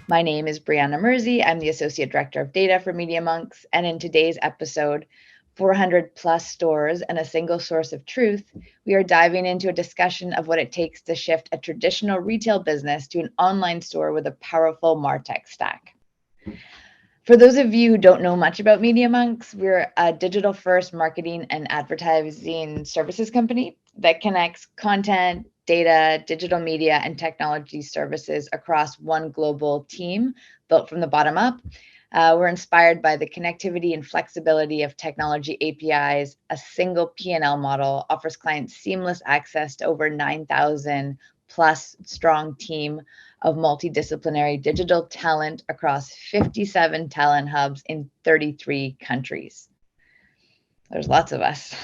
My name is Brianna Mersey. I'm the Associate Director of Data for Media.Monks, and in today's episode, 400 plus stores and a single source of truth, we are diving into a discussion of what it takes to shift a traditional retail business to an online store with a powerful MarTech stack. For those of you who don't know much about Media.Monks, we're a digital-first marketing and advertising services company that connects content, data, digital media, and technology services across one global team built from the bottom up. We're inspired by the connectivity and flexibility of technology APIs. A single P&L model offers clients seamless access to over 9,000 plus strong team of multidisciplinary digital talent across 57 talent hubs in 33 countries. There's lots of us.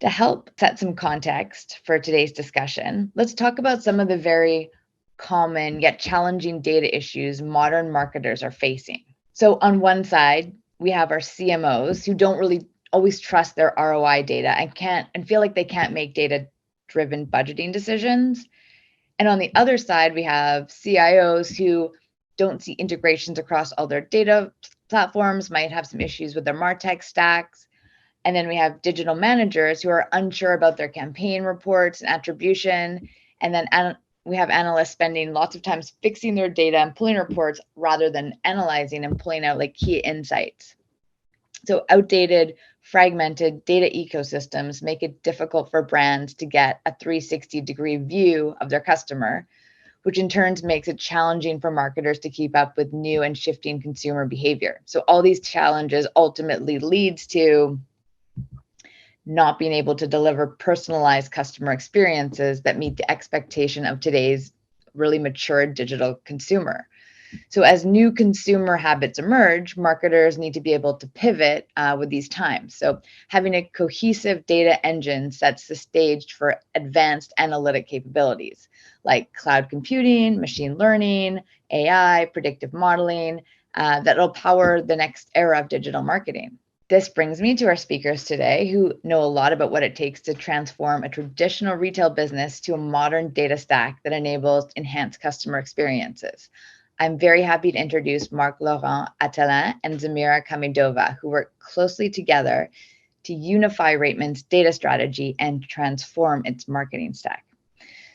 To help set some context for today's discussion, let's talk about some of the very common yet challenging data issues modern marketers are facing. So on one side, we have our CMOs who don't really always trust their ROI data and feel like they can't make data-driven budgeting decisions. And on the other side, we have CIOs who don't see integrations across all their data platforms, might have some issues with their MarTech stacks. And then we have digital managers who are unsure about their campaign reports and attribution. And then we have analysts spending lots of time fixing their data and pulling reports rather than analyzing and pulling out like key insights. So outdated, fragmented data ecosystems make it difficult for brands to get a 360-degree view of their customer, which in turn makes it challenging for marketers to keep up with new and shifting consumer behavior. So all these challenges ultimately leads to not being able to deliver personalized customer experiences that meet the expectation of today's really mature digital consumer. So as new consumer habits emerge, marketers need to be able to pivot with these times. So having a cohesive data engine sets the stage for advanced analytic capabilities like cloud computing, machine learning, AI, predictive modeling that'll power the next era of digital marketing. This brings me to our speakers today who know a lot about what it takes to transform a traditional retail business to a modern data stack that enables enhanced customer experiences. I'm very happy to introduce Marc Laurent-Atthalin and Zamira Khamidova, who work closely together to unify Reitmans' data strategy and transform its marketing stack.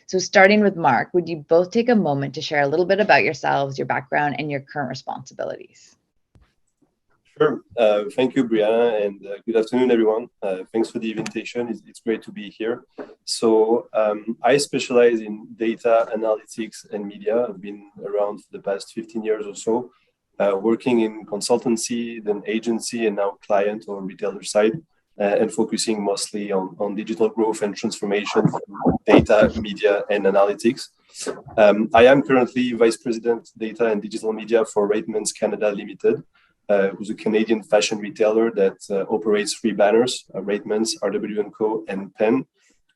So starting with Marc, would you both take a moment to share a little bit about yourselves, your background, and your current responsibilities? Sure. Thank you, Brianna, and good afternoon, everyone. Thanks for the invitation. It's great to be here. So I specialize in data analytics and media. I've been around for the past 15 years or so, working in consultancy, then agency, and now client or retailer side, and focusing mostly on digital growth and transformation, data, media, and analytics. I am currently Vice President, Data and Digital Media for Reitmans Canada Limited, who's a Canadian fashion retailer that operates 3 banners, Reitmans, RW&Co, and Penn,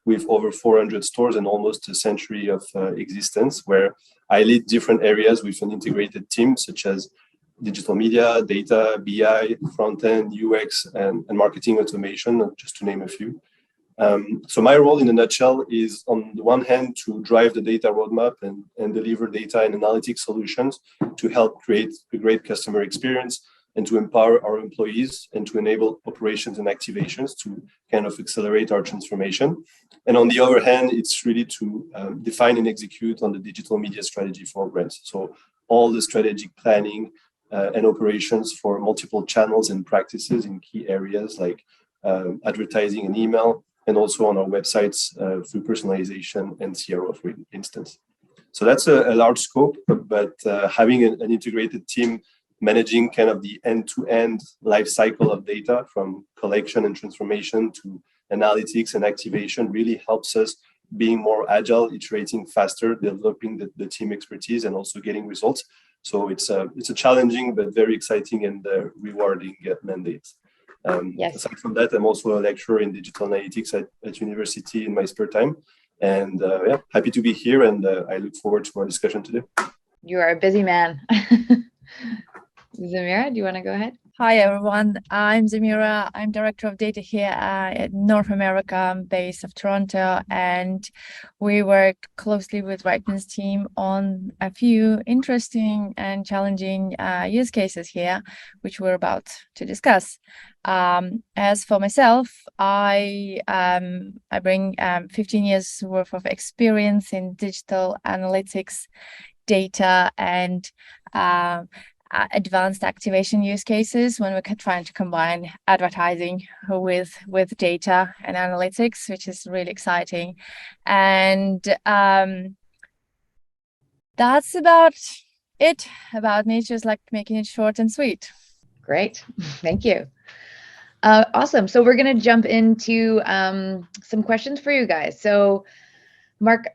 with over 400 stores and almost a century of existence, where I lead different areas with an integrated team, such as digital media, data, BI, front-end, UX, and marketing automation, just to name a few. So my role in a nutshell is, on the one hand, to drive the data roadmap and deliver data and analytics solutions to help create a great customer experience, and to empower our employees and to enable operations and activations to kind of accelerate our transformation. And on the other hand, it's really to define and execute on the digital media strategy for brands. So all the strategic planning and operations for multiple channels and practices in key areas like advertising and email, and also on our websites through personalization and CRO, for instance. So that's a large scope, but having an integrated team managing kind of the end-to-end life cycle of data from collection and transformation to analytics and activation really helps us being more agile, iterating faster, developing the team expertise, and also getting results. So it's a challenging but very exciting and rewarding mandate. Yes. Aside from that, I'm also a lecturer in digital analytics at university in my spare time. And happy to be here, and I look forward to our discussion today. You are a busy man. Zamira, do you want to go ahead? Hi, everyone. I'm Zamira. I'm Director of Data here at North America. I'm based of Toronto, and we work closely with Reitmans team on a few interesting and challenging use cases here, which we're about to discuss. As for myself, I bring 15 years worth of experience in digital analytics, data, and advanced activation use cases when we're trying to combine advertising with data and analytics, which is really exciting. And that's about it about me, just like making it short and sweet. Great. Thank you. Awesome. So we're going to jump into some questions for you guys. So Marc,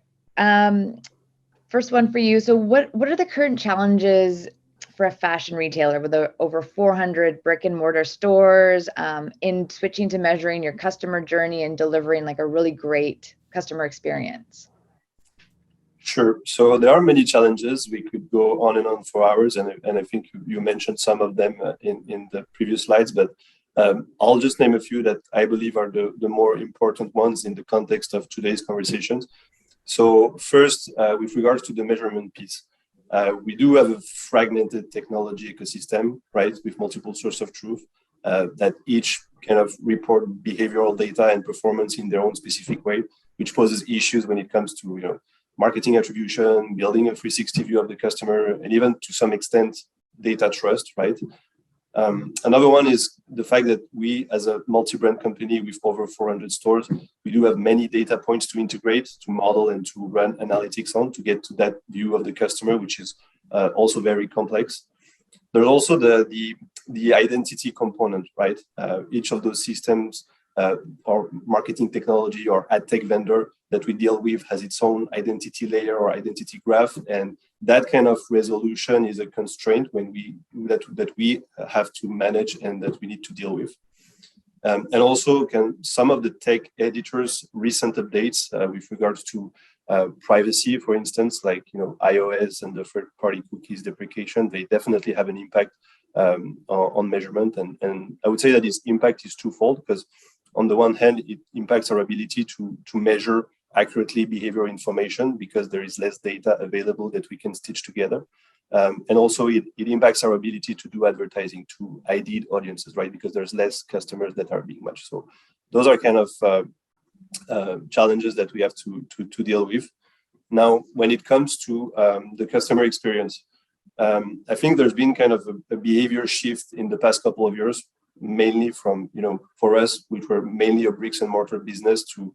first one for you. So what are the current challenges for a fashion retailer with over 400 brick and mortar stores in switching to measuring your customer journey and delivering like a really great customer experience? Sure. So there are many challenges. We could go on and on for hours, and I think you mentioned some of them in the previous slides, but I'll just name a few that I believe are the more important ones in the context of today's conversations. So first, with regards to the measurement piece, we do have a fragmented technology ecosystem, right, with multiple sources of truth that each kind of report behavioral data and performance in their own specific way, which poses issues when it comes to marketing attribution, building a 360 view of the customer, and even to some extent data trust, right? Another one is the fact that we, as a multi-brand company with over 400 stores, we do have many data points to integrate, to model, and to run analytics on to get to that view of the customer, which is also very complex. There's also the identity component, right? Each of those systems or marketing technology or ad tech vendor that we deal with has its own identity layer or identity graph, and that kind of resolution is a constraint when that we have to manage and that we need to deal with. And also, some of the tech editors' recent updates with regards to privacy, for instance, like iOS and the third-party cookies deprecation, they definitely have an impact on measurement. And I would say that this impact is twofold, because on the one hand, it impacts our ability to measure accurately behavioral information because there is less data available that we can stitch together. And also it impacts our ability to do advertising to ID'd audiences, right? Because there's less customers that are being matched. So those are kind of challenges that we have to deal with. Now, when it comes to the customer experience, I think there's been kind of a behavior shift in the past couple of years, mainly from, for us, which were mainly a bricks and mortar business, to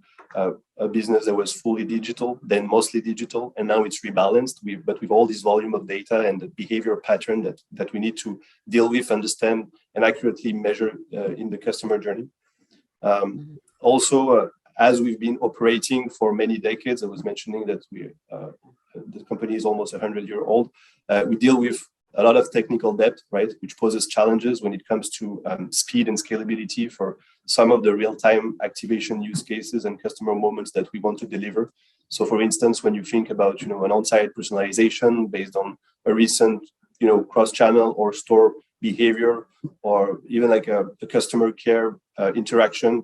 a business that was fully digital, then mostly digital, and now it's rebalanced. But with all this volume of data and the behavior pattern that we need to deal with, understand, and accurately measure in the customer journey. Also, as we've been operating for many decades, I was mentioning that the company is almost 100-year-old. We deal with a lot of technical debt, right, which poses challenges when it comes to speed and scalability for some of the real-time activation use cases and customer moments that we want to deliver. So, for instance, when you think about an on-site personalization based on a recent cross-channel or store behavior, or even like a customer care interaction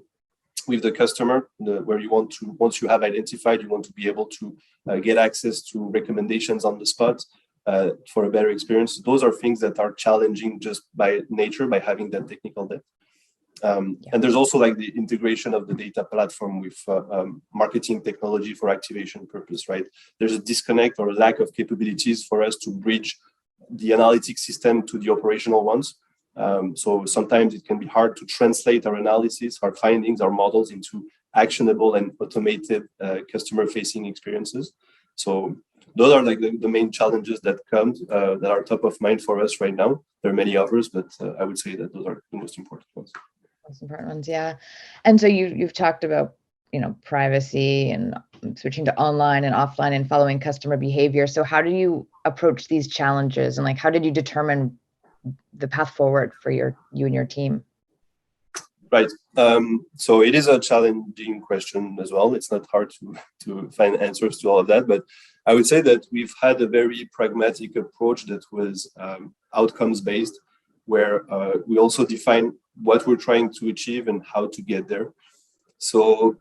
with the customer, where you want to, once you have identified, you want to be able to get access to recommendations on the spot. For a better experience. Those are things that are challenging just by nature, by having that technical debt. And there's also like the integration of the data platform with marketing technology for activation purpose, right? There's a disconnect or a lack of capabilities for us to bridge the analytics system to the operational ones. So sometimes it can be hard to translate our analysis, our findings, our models into actionable and automated customer-facing experiences. So those are like the main challenges that come that are top of mind for us right now. There are many others, but I would say that those are the most important ones. Most important ones, yeah. And so you've talked about privacy and switching to online and offline and following customer behavior. So how do you approach these challenges, and like how did you determine the path forward for you and your team? Right. So it is a challenging question as well. It's not hard to find answers to all of that, but I would say that we've had a very pragmatic approach that was outcomes based, where we also define what we're trying to achieve and how to get there. So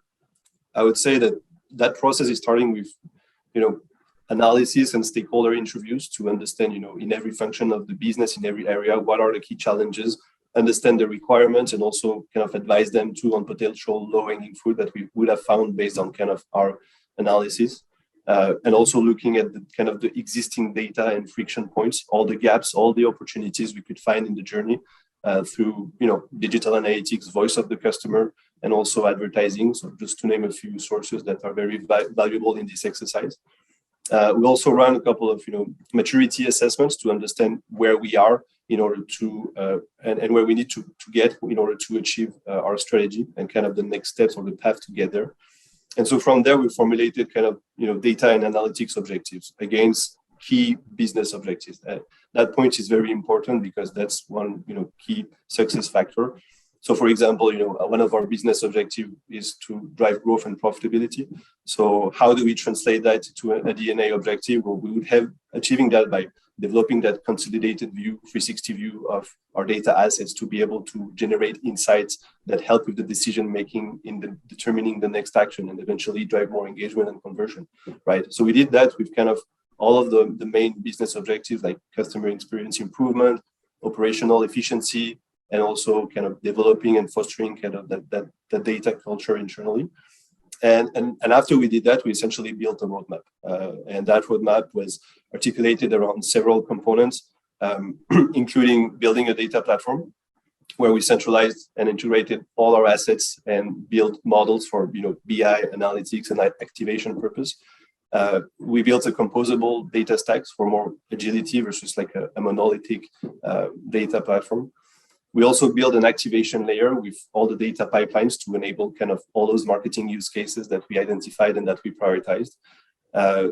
I would say that process is starting with, analysis and stakeholder interviews to understand, in every function of the business, in every area, what are the key challenges, understand the requirements, and also kind of advise them too on potential low-hanging fruit that we would have found based on kind of our analysis. And also looking at the existing data and friction points, all the gaps, all the opportunities we could find in the journey through, digital analytics, voice of the customer, and also advertising. So just to name a few sources that are very valuable in this exercise. We also run a couple of, maturity assessments to understand where we are in order to, and where we need to get in order to achieve our strategy and kind of the next steps or the path to get there. And so from there, we formulated kind of, data and analytics objectives against key business objectives. That point is very important because that's one, key success factor. So for example, one of our business objectives is to drive growth and profitability. So how do we translate that to a DNA objective? Well, we would have achieving that by developing that consolidated view, 360 view of our data assets to be able to generate insights that help with the decision making in determining the next action and eventually drive more engagement and conversion, right? So we did that with kind of all of the main business objectives like customer experience improvement, operational efficiency, and also kind of developing and fostering kind of that data culture internally. And after we did that, we essentially built a roadmap. And that roadmap was articulated around several components, including building a data platform where we centralized and integrated all our assets and built models for BI, analytics, and activation purpose. We built a composable data stacks for more agility versus like a monolithic data platform. We also build an activation layer with all the data pipelines to enable kind of all those marketing use cases that we identified and that we prioritized.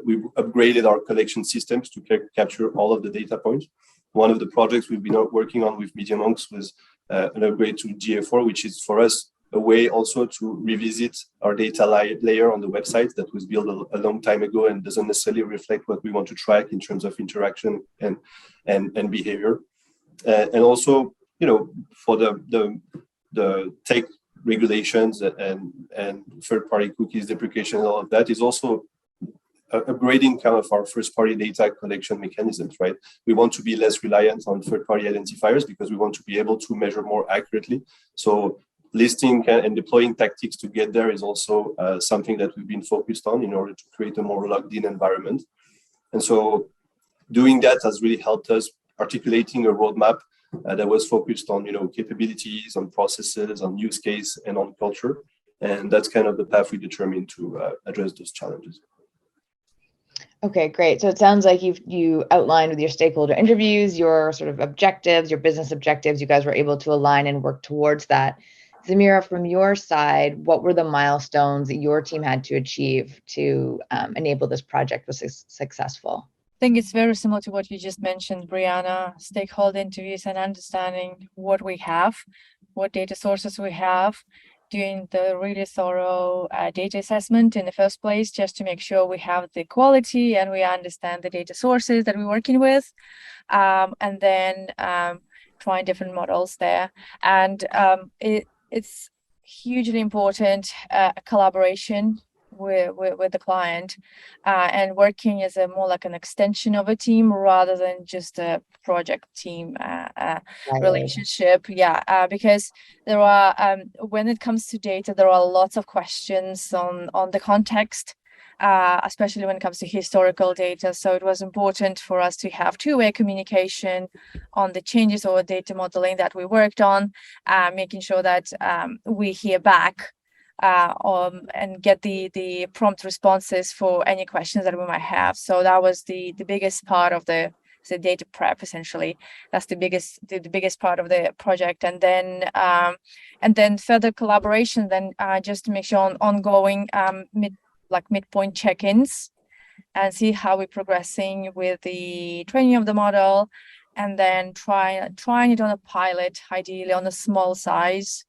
We upgraded our collection systems to capture all of the data points. One of the projects we've been working on with Media.Monks was an upgrade to GA4, which is for us a way also to revisit our data layer on the website that was built a long time ago and doesn't necessarily reflect what we want to track in terms of interaction and behavior. And also, for the tech regulations and third-party cookies deprecation and all of that is also upgrading kind of our first-party data collection mechanisms, right? We want to be less reliant on third-party identifiers because we want to be able to measure more accurately. So listing and deploying tactics to get there is also something that we've been focused on in order to create a more logged-in environment. And so doing that has really helped us articulating a roadmap that was focused on, capabilities, on processes, on use case, and on culture. And that's kind of the path we determined to address those challenges. Okay, great. So it sounds like you outlined with your stakeholder interviews, your sort of objectives, your business objectives. You guys were able to align and work towards that. Zamira, from your side, what were the milestones that your team had to achieve to enable this project was successful? I think it's very similar to what you just mentioned, Brianna, stakeholder interviews and understanding what we have, what data sources we have, doing the really thorough data assessment in the first place, just to make sure we have the quality and we understand the data sources that we're working with, and then trying different models there. And it's hugely important collaboration with the client and working as a more like an extension of a team rather than just a project team relationship. Because there are when it comes to data, there are lots of questions on the context, especially when it comes to historical data. So it was important for us to have two-way communication on the changes or data modeling that we worked on, making sure that we hear back and get the prompt responses for any questions that we might have. So that was the biggest part of the data prep. Essentially, that's the biggest part of the project. And then further collaboration. Then just to make sure on ongoing midpoint check-ins and see how we're progressing with the training of the model, and then trying it on a pilot, ideally on a small size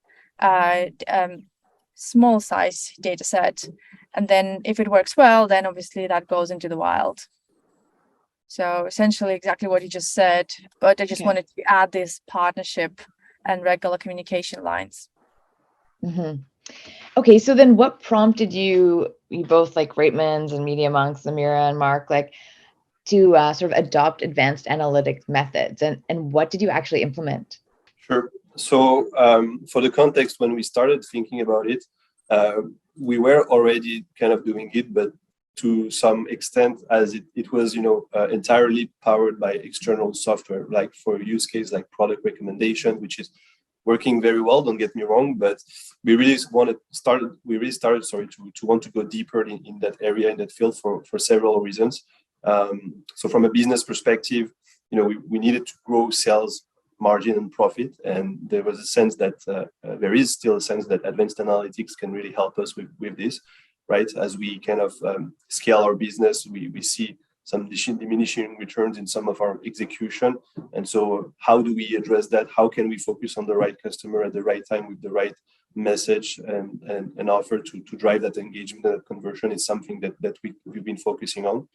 data set. And then if it works well, then obviously that goes into the wild. So essentially exactly what you just said, but I just wanted to add this partnership and regular communication lines. Mm-hmm. Okay, so then what prompted you both like Reitmans and Media.Monks, Zamira and Marc, like to sort of adopt advanced analytics methods, and what did you actually implement? Sure. So for the context, when we started thinking about it, we were already kind of doing it, but to some extent, as it was, entirely powered by external software, like for use case like product recommendation, which is working very well. Don't get me wrong, but we really started to want to go deeper in that area, in that field for several reasons. So from a business perspective, we needed to grow sales, margin, and profit, and there was a sense that there is still a sense that advanced analytics can really help us with this, right? As we kind of scale our business, we see some diminishing returns in some of our execution, and so how do we address that? How can we focus on the right customer at the right time with the right message and offer to drive that engagement and that conversion is something that we've been focusing on.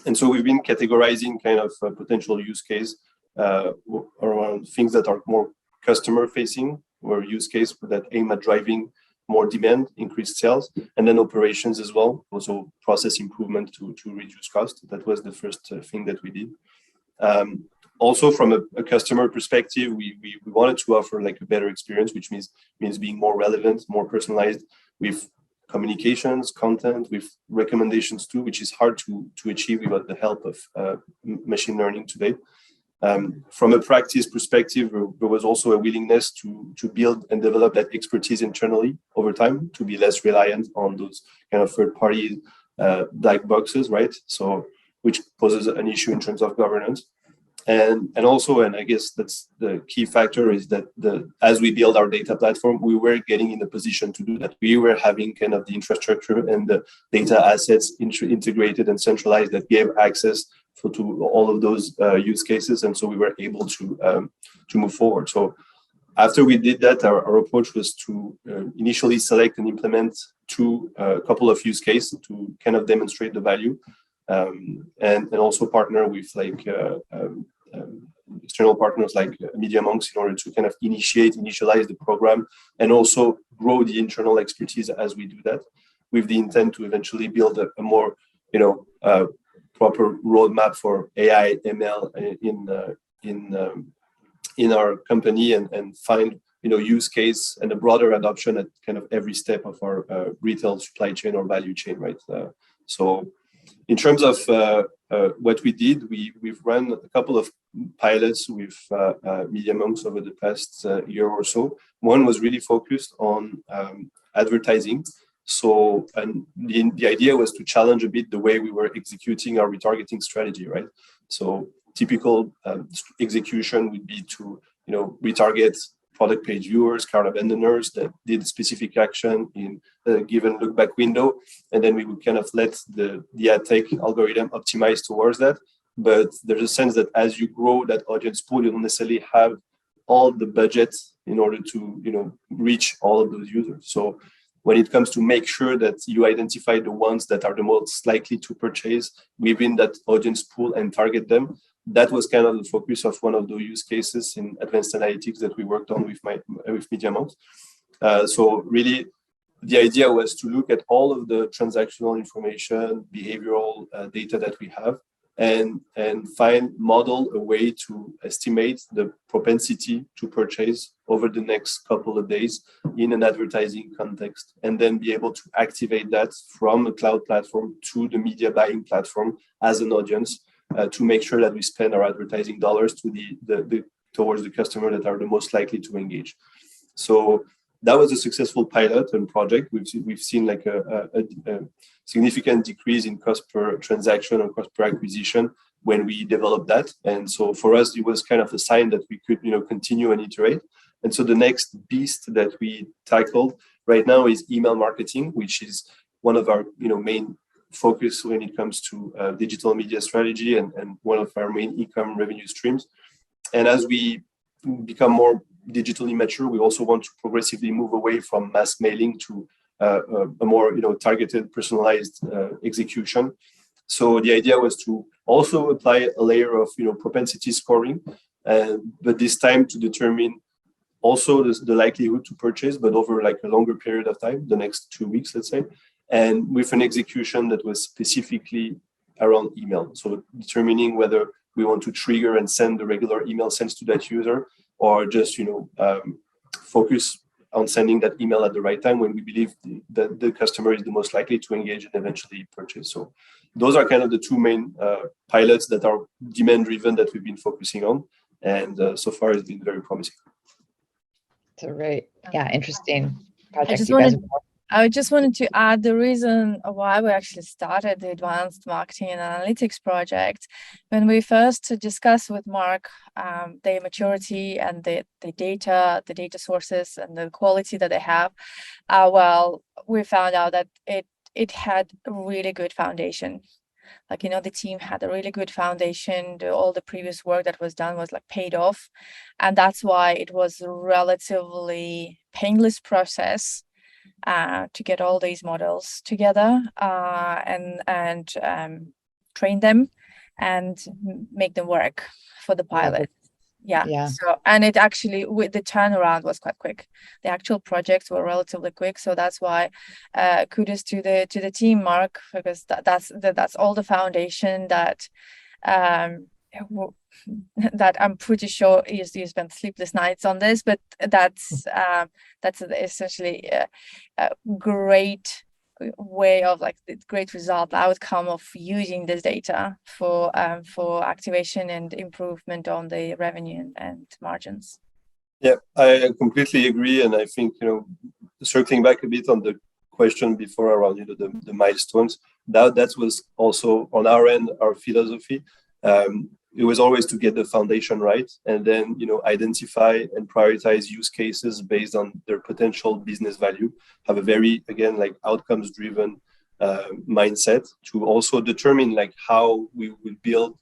And so we've been categorizing kind of potential use case around things that are more customer facing, or use case that aim at driving more demand, increased sales, and then operations as well, also process improvement to reduce cost. That was the first thing that we did. Also from a customer perspective, we wanted to offer like a better experience, which means being more relevant, more personalized with communications, content, with recommendations too, which is hard to achieve without the help of machine learning today. From a practice perspective, there was also a willingness to build and develop that expertise internally over time, to be less reliant on those kind of third-party black boxes, right? So, which poses an issue in terms of governance. And I guess that's the key factor, is that as we build our data platform, we were getting in a position to do that. We were having kind of the infrastructure and the data assets integrated and centralized that gave access to all of those use cases, and so we were able to move forward. So after we did that, our approach was to initially select and implement a couple of use cases to kind of demonstrate the value, and also partner with like external partners like Media.Monks in order to kind of initialize the program and also grow the internal expertise as we do that, with the intent to eventually build a more proper roadmap for AI ML in our company, and find use case and a broader adoption at kind of every step of our retail supply chain or value chain, right? So in terms of what we did, we've run a couple of pilots with Media.Monks over the past year or so. One was really focused on advertising. So, and the idea was to challenge a bit the way we were executing our retargeting strategy, right? So typical execution would be to retarget product page viewers, cart abandoners that did specific action in a given look back window, and then we would kind of let the ad tech algorithm optimize towards that. But there's a sense that as you grow that audience pool, you don't necessarily have all the budget in order to reach all of those users. So when it comes to make sure that you identify the ones that are the most likely to purchase within that audience pool and target them, that was kind of the focus of one of the use cases in advanced analytics that we worked on with Media.Monks. So really, the idea was to look at all of the transactional information, behavioral data that we have, and model a way to estimate the propensity to purchase over the next couple of days in an advertising context, and then be able to activate that from a cloud platform to the media buying platform as an audience, to make sure that we spend our advertising dollars towards the customer that are the most likely to engage. So that was a successful pilot and project. We've seen like a significant decrease in cost per transaction or cost per acquisition when we developed that. And so for us, it was kind of a sign that we could continue and iterate. And so the next beast that we tackled right now is email marketing, which is one of our main focus when it comes to digital media strategy, and one of our main e-com revenue streams. And as we become more digitally mature, we also want to progressively move away from mass mailing to a more targeted, personalized execution. So the idea was to also apply a layer of propensity scoring, but this time to determine also the likelihood to purchase, but over like a longer period of time, the next 2 weeks, let's say, and with an execution that was specifically around email. So determining whether we want to trigger and send the regular email sent to that user, or just focus on sending that email at the right time when we believe that the customer is the most likely to engage and eventually purchase. So those are kind of the two main pilots that are demand driven that we've been focusing on, and so far it's been very promising. So interesting project you guys have. I just wanted to add the reason why we actually started the Advanced Marketing and Analytics project. When we first discussed with Marc the maturity and the data sources and the quality that they have, we found out that it had a really good foundation. Like, the team had a really good foundation. All the previous work that was done was like paid off. And that's why it was a relatively painless process to get all these models together and train them and make them work for the pilot. Yeah. So, and it actually, with the turnaround was quite quick. The actual projects were relatively quick. So that's why kudos to the team, Marc, because that's all the foundation that that I'm pretty sure you spent sleepless nights on this, but that's essentially a great way of like the great result outcome of using this data for activation and improvement on the revenue and margins. Yeah, I completely agree, and I think circling back a bit on the question before around the milestones, that was also on our end our philosophy. It was always to get the foundation right, and then identify and prioritize use cases based on their potential business value. Have a very outcomes driven mindset to also determine like how we would build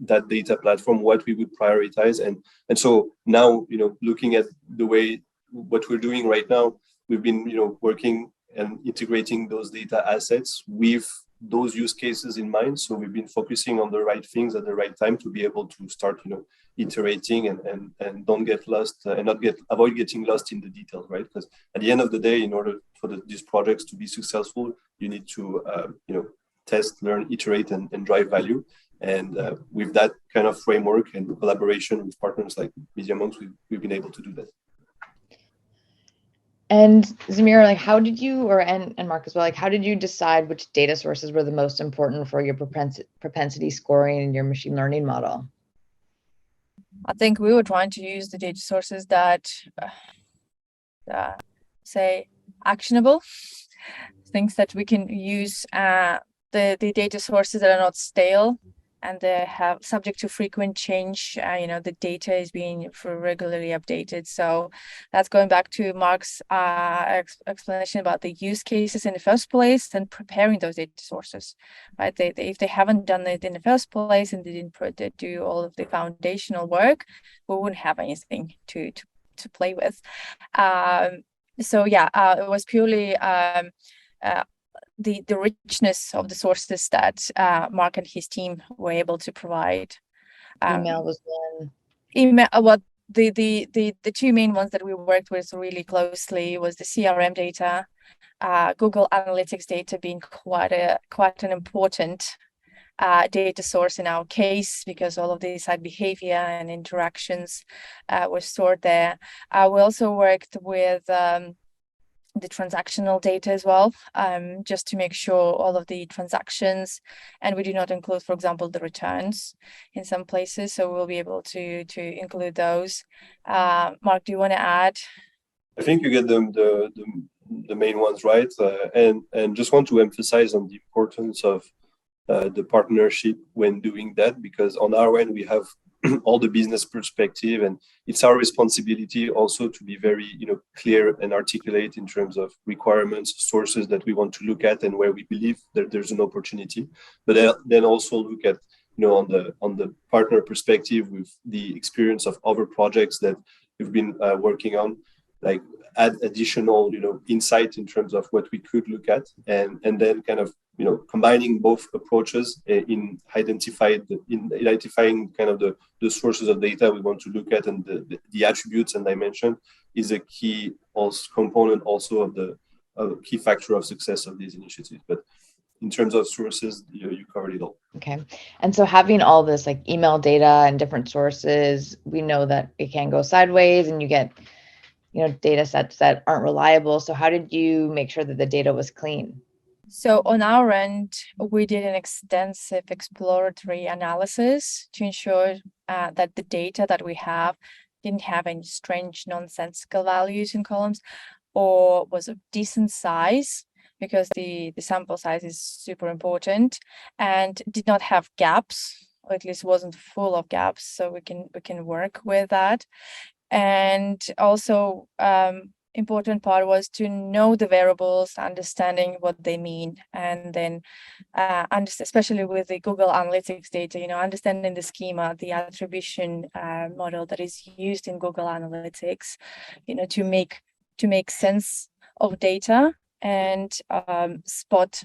that data platform, what we would prioritize, and so now looking at the way what we're doing right now, we've been working and integrating those data assets with those use cases in mind. So we've been focusing on the right things at the right time to be able to start, iterating and don't get lost and avoid getting lost in the details, right? Because at the end of the day, in order for these projects to be successful, you need to, test, learn, iterate, and drive value. And with that kind of framework and collaboration with partners like Media.Monks, we've been able to do that. And Zamira, how did you, and Marc as well, how did you decide which data sources were the most important for your propensity scoring and your machine learning model? I think we were trying to use the data sources that say actionable, things that we can use, the data sources that are not stale and they have subject to frequent change. The data is being regularly updated. So that's going back to Marc's explanation about the use cases in the first place and preparing those data sources, right? If they haven't done it in the first place and they didn't do all of the foundational work, we wouldn't have anything to play with. It was purely the richness of the sources that Marc and his team were able to provide. Email was one. The two main ones that we worked with really closely was the CRM data, Google Analytics data being quite an important data source in our case, because all of the site behavior and interactions were stored there. We also worked with the transactional data as well, just to make sure all of the transactions, and we do not include, for example, the returns in some places, so we'll be able to include those. Marc, do you want to add? I think you get the main ones right, and just want to emphasize on the importance of the partnership when doing that, because on our end we have all the business perspective, and it's our responsibility also to be very clear and articulate in terms of requirements, sources that we want to look at, and where we believe that there's an opportunity. But then also look at on the partner perspective with the experience of other projects that we've been working on, like add additional, insight in terms of what we could look at, and then kind of, combining both approaches in identifying kind of the sources of data we want to look at, and the attributes and dimension is a key component also of the key factor of success of these initiatives. But in terms of sources, you covered it all. Okay. And so having all this like email data and different sources, we know that it can go sideways and you get, data sets that aren't reliable. So how did you make sure that the data was clean? So on our end, we did an extensive exploratory analysis to ensure that the data that we have didn't have any strange nonsensical values in columns, or was of decent size, because the sample size is super important, and did not have gaps, or at least wasn't full of gaps, so we can work with that. And also important part was to know the variables, understanding what they mean, and then especially with the Google Analytics data, understanding the schema, the attribution model that is used in Google Analytics, to make sense of data and spot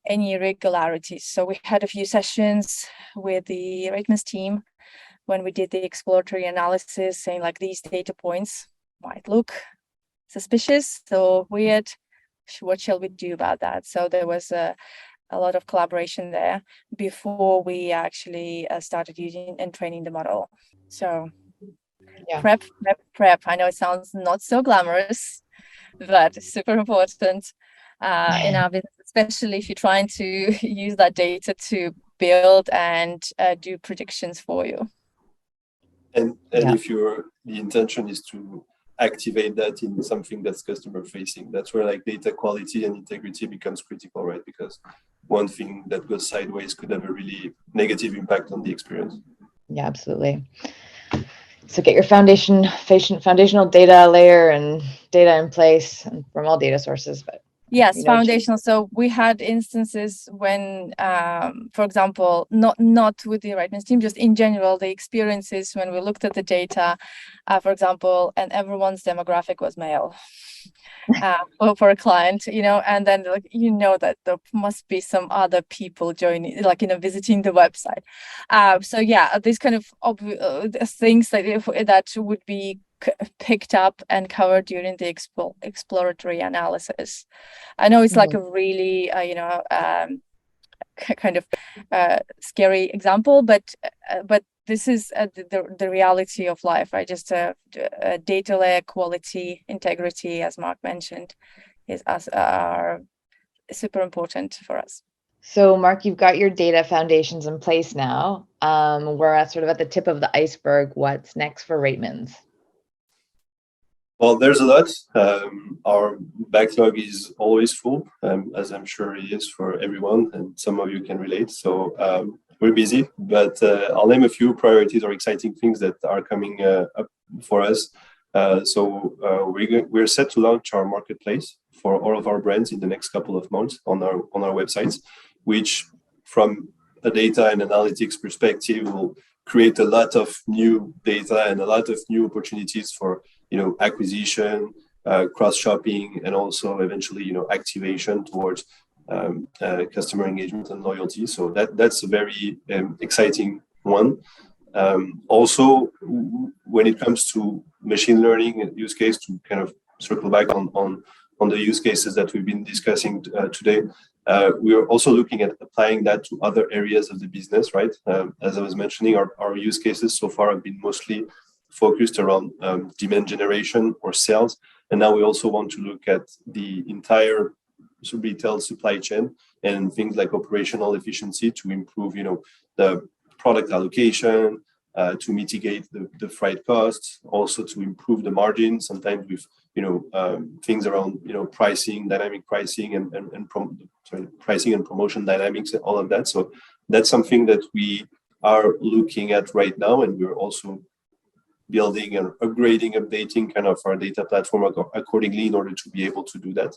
any irregularities. So we had a few sessions with the Reitmans team when we did the exploratory analysis, saying like, these data points might look suspicious, so weird. What shall we do about that? So there was a lot of collaboration there before we actually started using and training the model. So Yeah. Prep. I know it sounds not so glamorous, but it's super important in our business, especially if you're trying to use that data to build and do predictions for you. And if the intention is to activate that in something that's customer facing, that's where like data quality and integrity becomes critical, right? Because one thing that goes sideways could have a really negative impact on the experience. Yeah, absolutely. So get your foundational data layer and data in place from all data sources. But yes, foundational. So we had instances when, for example, not with the Reitmans team, just in general, the experiences when we looked at the data, for example, and everyone's demographic was male. For a client, and then that there must be some other people joining, visiting the website. So yeah, these kind of things that would be picked up and covered during the exploratory analysis. I know it's like a really kind of scary example, but this is the reality of life, right? Just data layer quality, integrity, as Marc mentioned, are super important for us. So Marc, you've got your data foundations in place now. We're at the tip of the iceberg. What's next for Reitmans? Well, there's a lot. Our backlog is always full, as I'm sure it is for everyone, and some of you can relate. So we're busy, but I'll name a few priorities or exciting things that are coming up for us. So we're set to launch our marketplace for all of our brands in the next couple of months on our websites, which, from a data and analytics perspective, will create a lot of new data and a lot of new opportunities for acquisition, cross-shopping, and also eventually activation towards customer engagement and loyalty. So that's a very exciting one. Also, when it comes to machine learning use case, to kind of circle back on the use cases that we've been discussing today, we are also looking at applying that to other areas of the business, right? As I was mentioning, our use cases so far have been mostly focused around demand generation or sales. And now we also want to look at the entire retail supply chain and things like operational efficiency to improve, the product allocation, to mitigate the freight costs, also to improve the margin, sometimes with, things around, pricing, dynamic pricing and pricing and promotion dynamics and all of that. So that's something that we are looking at right now. And we're also building and upgrading, updating kind of our data platform accordingly in order to be able to do that.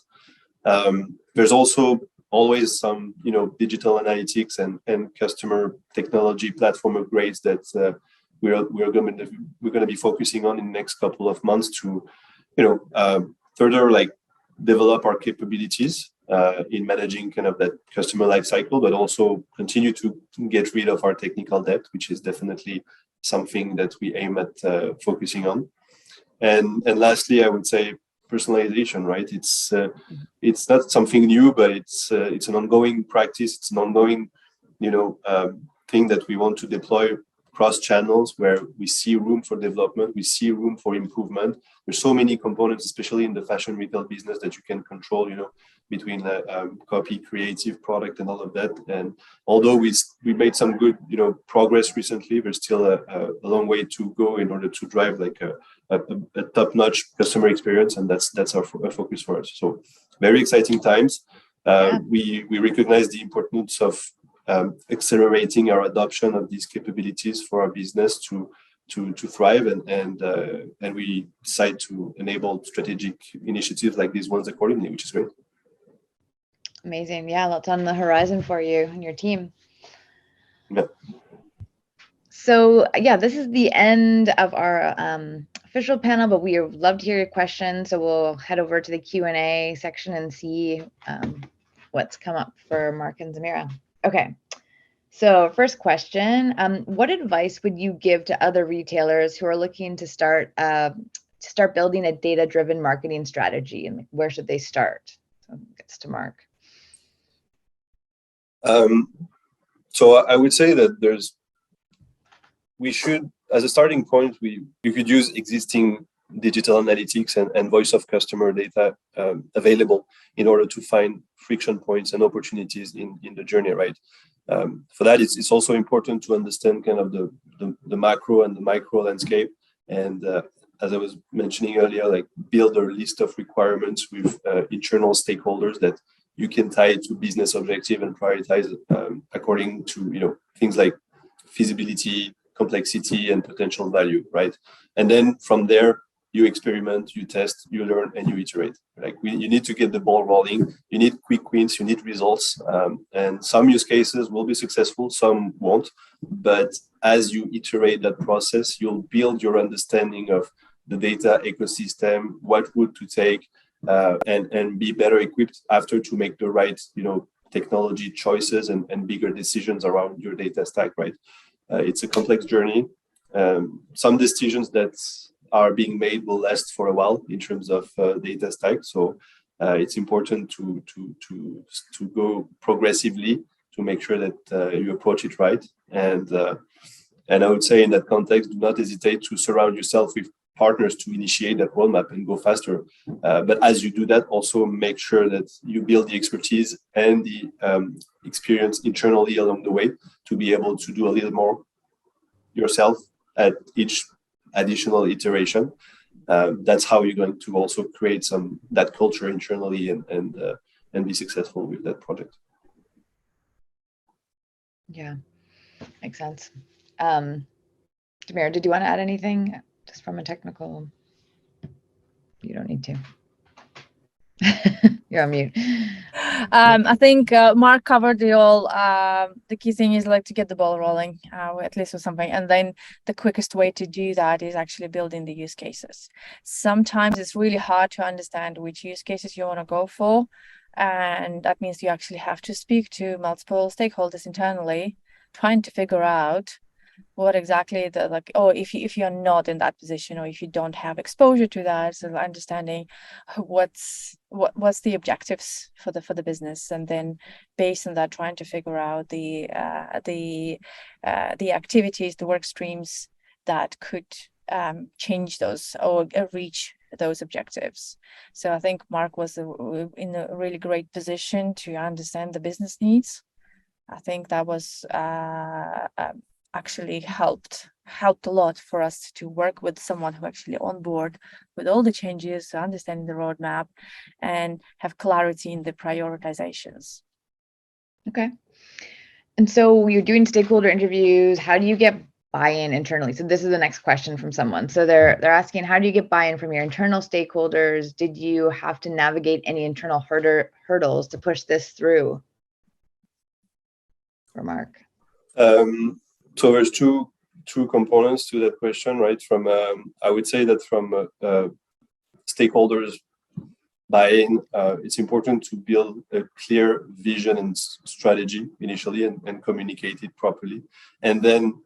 There's also always some, digital analytics and customer technology platform upgrades that we're going to be focusing on in the next couple of months to, further like develop our capabilities in managing kind of that customer life cycle, but also continue to get rid of our technical debt, which is definitely something that we aim at focusing on. And lastly, I would say personalization, right? It's not something new, but it's an ongoing practice. It's an ongoing, thing that we want to deploy across channels where we see room for development, we see room for improvement. There's so many components, especially in the fashion retail business, that you can control, between copy, creative, product, and all of that. And although we made some good, progress recently, there's still a long way to go in order to drive like a top-notch customer experience, and that's our focus for us. So very exciting times. We recognize the importance of accelerating our adoption of these capabilities for our business to thrive, and we decide to enable strategic initiatives like these ones accordingly, which is great. Amazing. Yeah, lots on the horizon for you and your team. Yeah. So this is the end of our official panel, but we would love to hear your questions. So we'll head over to the Q&A section and see what's come up for Marc and Zamira. Okay. So first question, what advice would you give to other retailers who are looking to start building a data-driven marketing strategy, and where should they start? So it gets to Marc. So I would say that we should, as a starting point, you could use existing digital analytics and voice of customer data available in order to find friction points and opportunities in the journey, right? For that, it's also important to understand kind of the macro and the micro landscape. And as I was mentioning earlier, like build a list of requirements with internal stakeholders that you can tie to business objective and prioritize according to things like feasibility, complexity, and potential value, right? And then from there, you experiment, you test, you learn, and you iterate. Like you need to get the ball rolling. You need quick wins. You need results. And some use cases will be successful, some won't. But as you iterate that process, you'll build your understanding of the data ecosystem, what route to take, and be better equipped after to make the right, technology choices and bigger decisions around your data stack, right? It's a complex journey. Some decisions that are being made will last for a while in terms of data stack. So it's important to go progressively to make sure that you approach it right. And I would say in that context, do not hesitate to surround yourself with partners to initiate that roadmap and go faster. But as you do that, also make sure that you build the expertise and the experience internally along the way to be able to do a little more yourself at each additional iteration. That's how you're going to also create that culture internally and be successful with that project. Yeah, makes sense. Zamira, did you want to add anything just from a technical? You don't need to. You're on mute. I think Marc covered it all. The key thing is like to get the ball rolling, at least with something. And then the quickest way to do that is actually building the use cases. Sometimes it's really hard to understand which use cases you want to go for. And that means you actually have to speak to multiple stakeholders internally, trying to figure out what exactly if you're not in that position, or if you don't have exposure to that, so understanding what's the objectives for the business, and then based on that trying to figure out the activities, the work streams that could change those or reach those objectives. So I think Marc was in a really great position to understand the business needs. I think that was actually helped a lot for us to work with someone who actually on board with all the changes, understanding the roadmap, and have clarity in the prioritizations. Okay. And so you're doing stakeholder interviews. How do you get buy-in internally? So this is the next question from someone. So they're asking, how do you get buy-in from your internal stakeholders? Did you have to navigate any internal hurdles to push this through? For Marc. So there's two components to that question, right? From I would say that from stakeholders buy-in, it's important to build a clear vision and strategy initially and communicate it properly. And then,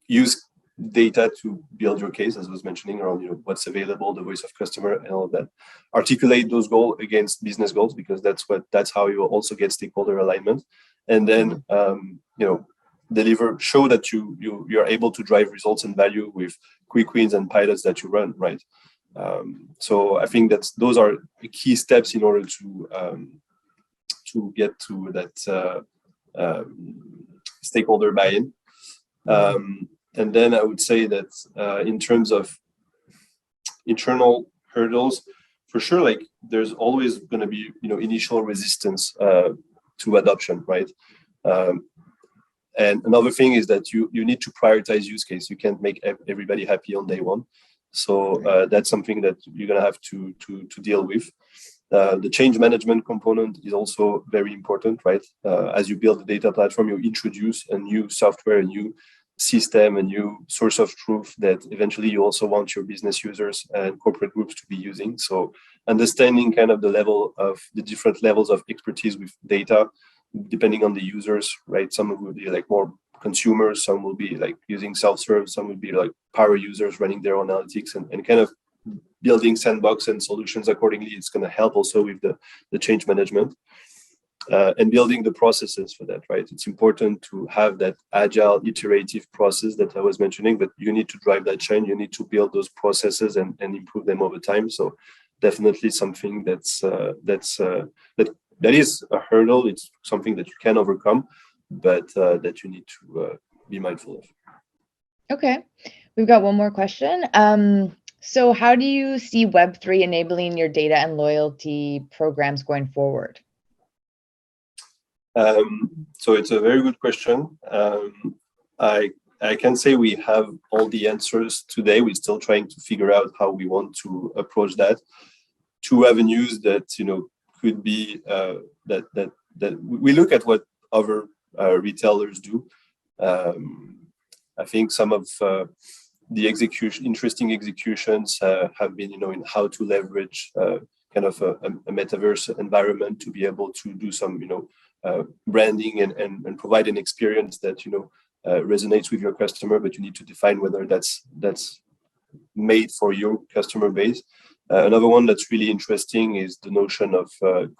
use data to build your case, as I was mentioning, around what's available, the voice of customer, and all of that. Articulate those goals against business goals, because that's how you will also get stakeholder alignment. And then deliver, show that you're able to drive results and value with quick wins and pilots that you run, right? So I think those are the key steps in order to get to that stakeholder buy-in. And then I would say that in terms of internal hurdles, for sure, like there's always going to be initial resistance to adoption, right? And another thing is that you need to prioritize use case. You can't make everybody happy on day one. So that's something that you're going to have to deal with. The change management component is also very important, right? As you build the data platform, you introduce a new software, a new system, a new source of truth that eventually you also want your business users and corporate groups to be using. So understanding kind of the different levels of expertise with data, depending on the users, right? Some will be like more consumers, some will be like using self-serve, some will be like power users running their own analytics, and kind of building sandbox and solutions accordingly. It's going to help also with the change management and building the processes for that, right? It's important to have that agile, iterative process that I was mentioning, but you need to drive that change. You need to build those processes and improve them over time. So definitely something that is a hurdle. It's something that you can overcome, but that you need to be mindful of. Okay, we've got one more question. So how do you see Web3 enabling your data and loyalty programs going forward? So it's a very good question. I can say we have all the answers today. We're still trying to figure out how we want to approach that. Two avenues that could be that we look at what other retailers do. I think some of the interesting executions have been in how to leverage kind of a metaverse environment to be able to do some branding and provide an experience that resonates with your customer, but you need to define whether that's made for your customer base. Another one that's really interesting is the notion of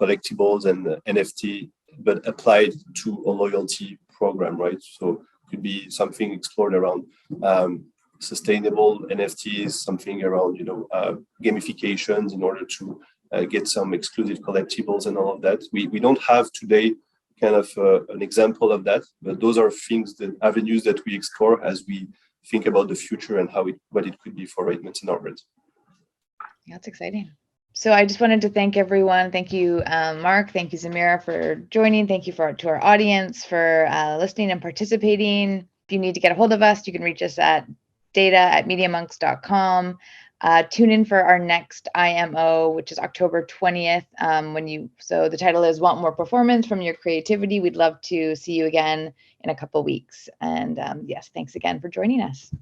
collectibles and NFT, but applied to a loyalty program, right? So it could be something explored around sustainable NFTs, something around gamifications in order to get some exclusive collectibles and all of that. We don't have today kind of an example of that, but those are avenues that we explore as we think about the future and what it could be for Reitmans and Orbit. Yeah, that's exciting. So I just wanted to thank everyone. Thank you, Marc. Thank you, Zamira, for joining. Thank you to our audience for listening and participating. If you need to get a hold of us, you can reach us at data@Media.Monks.com. Tune in for our next IMO, which is October 20th. So the title is Want More Performance from Your Creativity. We'd love to see you again in a couple weeks. And yes, thanks again for joining us.